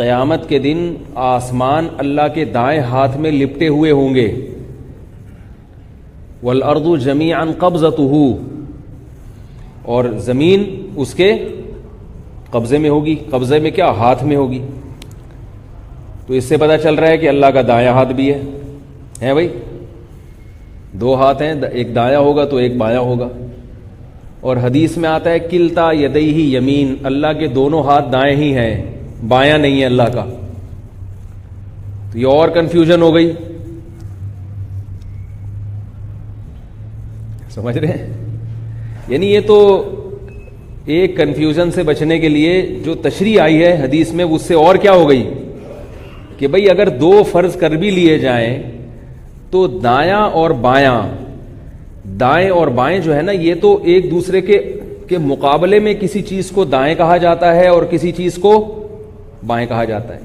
قیامت کے دن آسمان اللہ کے دائیں ہاتھ میں لپٹے ہوئے ہوں گے. والارض جمیعا قبضتہ، اور زمین اس کے قبضے میں ہوگی. قبضے میں کیا؟ ہاتھ میں ہوگی. تو اس سے پتہ چل رہا ہے کہ اللہ کا دایاں ہاتھ بھی ہے بھائی. دو ہاتھ ہیں، ایک دایاں ہوگا تو ایک بایاں ہوگا. اور حدیث میں آتا ہے کلتا یدیہ یمین، اللہ کے دونوں ہاتھ دائیں ہی ہیں، بایاں نہیں ہے اللہ کا. تو یہ اور کنفیوژن ہو گئی. سمجھ رہے ہیں؟ یعنی یہ تو ایک کنفیوژن سے بچنے کے لیے جو تشریح آئی ہے حدیث میں، اس سے اور کیا ہو گئی کہ بھئی اگر دو فرض کر بھی لیے جائیں تو دایاں اور بایاں، دائیں اور بائیں جو ہے نا، یہ تو ایک دوسرے کے مقابلے میں کسی چیز کو دائیں کہا جاتا ہے اور کسی چیز کو بائیں کہا جاتا ہے.